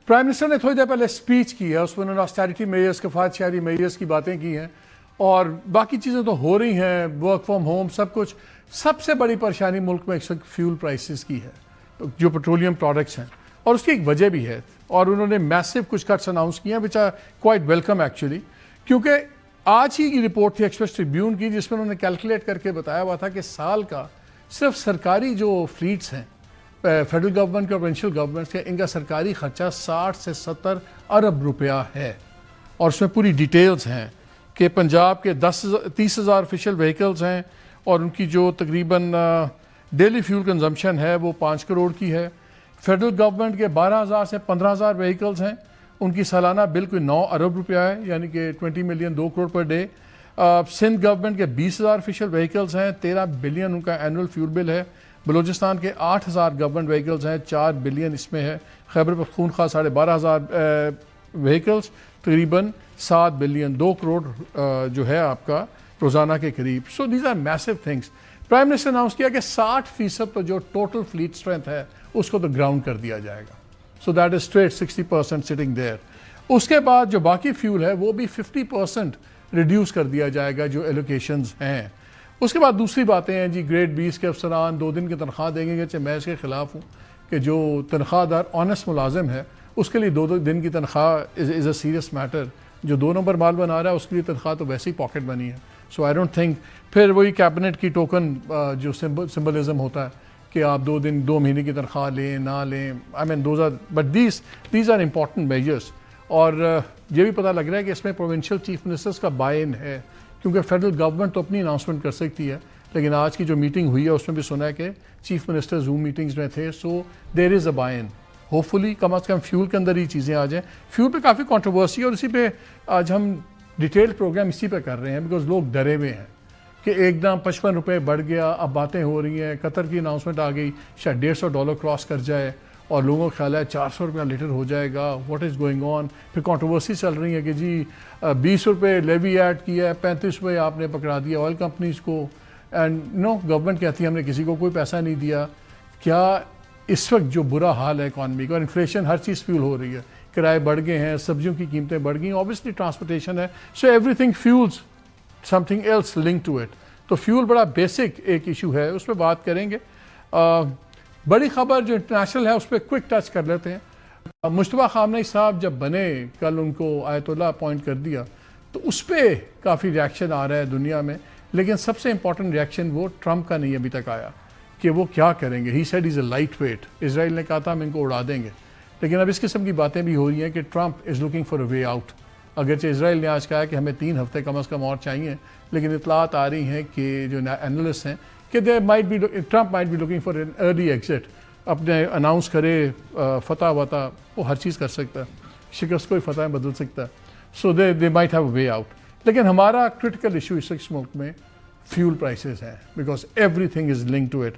Prime minister نے تھوڑی دیر پہلے اسپیچ کی ہے، اس میں انہوں نے آسٹیرٹی میئرز کفایت شہری میئرز کی باتیں کی ہیں اور باقی چیزیں تو ہو رہی ہیں، ورک فرام ہوم سب کچھ. سب سے بڑی پریشانی ملک میں اس وقت فیول پرائسز کی ہے، جو پیٹرولیم پروڈکٹس ہیں، اور اس کی ایک وجہ بھی ہے. اور انہوں نے میسو کچھ کٹس اناؤنس کیے ہیں which are quite welcome actually, کیونکہ آج ہی کی رپورٹ تھی ایکسپریس ٹریبیون کی جس میں انہوں نے کیلکولیٹ کر کے بتایا ہوا تھا کہ سال کا صرف سرکاری جو فلیٹس ہیں فیڈرل گورنمنٹ کے اور پروونشل گورنمنٹ کے، ان کا سرکاری خرچہ 60 سے 70 ارب روپیہ ہے. اور اس میں پوری ڈیٹیلز ہیں کہ پنجاب کے 30,000 آفیشیل وہیکلز ہیں اور ان کی جو تقریباً ڈیلی فیول کنزمپشن ہے وہ 5 کروڑ کی ہے. فیڈرل گورنمنٹ کے 12,000 سے 15,000 وہیکلز ہیں، ان کی سالانہ بل کوئی 9 ارب روپیہ ہے، یعنی کہ 20 million 2 crore per day. Sindh government کے 20,000 آفیشیل وہیکلز ہیں، 13 بلین ان کا اینول فیول بل ہے. بلوچستان کے 8,000 گورنمنٹ وہیکلز ہیں، 4 بلین اس میں ہے. خیبر پختونخوا 12,500 وہیکلز، تقریباً 7 بلین 2 کروڑ جو ہے آپ کا روزانہ کے قریب. So these are massive things. Prime minister نے اناؤنس کیا کہ 60% تو جو ٹوٹل فلیٹ اسٹرینتھ ہے اس کو تو گراؤنڈ کر دیا جائے گا. So that is straight 60% sitting there. اس کے بعد جو باقی فیول ہے وہ بھی 50% ریڈیوس کر دیا جائے گا جو ایلوکیشنز ہیں. اس کے بعد دوسری باتیں ہیں جی گریڈ 20 کے افسران 2 دن کی تنخواہ دیں گے. چاہے میں اس کے خلاف ہوں کہ جو تنخواہ دار آنیسٹ ملازم ہے اس کے لیے 2 دن کی تنخواہ از اے سیریس میٹر. جو 2 نمبر مال بنا رہا ہے اس کے لیے تنخواہ تو ویسے ہی پاکٹ بنی ہے. سو آئی ڈونٹ تھنک پھر وہی کیبنٹ کی ٹوکن جو سمبلزم ہوتا ہے کہ آپ 2 مہینے کی تنخواہ لیں نہ لیں. I mean but these are important measures. اور یہ بھی پتہ لگ رہا ہے کہ اس میں پروونشل چیف منسٹرز کا بائی ان ہے، کیونکہ فیڈرل گورنمنٹ تو اپنی اناؤنسمنٹ کر سکتی ہے، لیکن آج کی جو میٹنگ ہوئی ہے اس میں بھی سنا ہے کہ چیف منسٹر زوم میٹنگز میں تھے. So there is a buy in. Hopefully کم از کم فیول کے اندر ہی چیزیں آ جائیں. فیول پہ کافی کنٹروورسی ہے اور اسی پہ آج ہم ڈیٹیل پروگرام اسی پہ کر رہے ہیں، بیکاز لوگ ڈرے ہوئے ہیں کہ ایک دم 55 روپے بڑھ گیا. اب باتیں ہو رہی ہیں، قطر کی اناؤنسمنٹ آ گئی شاید $150 کراس کر جائے اور لوگوں کا خیال ہے 400 روپیہ لیٹر ہو جائے گا. What is going on? پھر کنٹروورسی چل رہی ہے کہ جی 20 روپے لیوی ایڈ کیا ہے، 35 روپے آپ نے پکڑا دیا آئل کمپنیز کو، اینڈ گورنمنٹ کہتی ہے ہم نے کسی کو کوئی پیسہ نہیں دیا. کیا اس وقت جو برا حال ہے اکانومی کا اور انفلیشن ہر چیز فیول ہو رہی ہے، کرائے بڑھ گئے ہیں، سبزیوں کی قیمتیں بڑھ گئی ہیں، اوبیسلی ٹرانسپورٹیشن ہے. So everything fuels something else link to it. تو فیول بڑا بیسک ایک ایشو ہے، اس پہ بات کریں گے. بڑی خبر جو انٹرنیشنل ہے اس پہ کوئک ٹچ کر لیتے ہیں. مجتبیٰ خامنئی صاحب جب بنے، کل ان کو آیت اللہ اپوائنٹ کر دیا، تو اس پہ کافی ریاکشن آ رہا ہے دنیا میں. لیکن سب سے امپورٹنٹ ریاکشن وہ ٹرمپ کا نہیں ابھی تک آیا کہ وہ کیا کریں گے. He said is a light weight. Israel نے کہا تھا ہم ان کو اڑا دیں گے، لیکن اب اس قسم کی باتیں بھی ہو رہی ہیں کہ Trump is looking for a way out. اگرچہ اسرائیل نے آج کہا کہ ہمیں 3 ہفتے کم از کم اور چاہیے، لیکن اطلاعات آ رہی ہیں کہ جو اینالسٹ ہیں کہ Trump might be looking for an early exit. اپنے اناؤنس کرے فتح وطا، وہ ہر چیز کر سکتا ہے، شکست کو ہی فتح بدل سکتا ہے. So they might have a way out. لیکن ہمارا کرٹیکل ایشو اس ملک میں فیول پرائسز ہیں، because everything is link to it.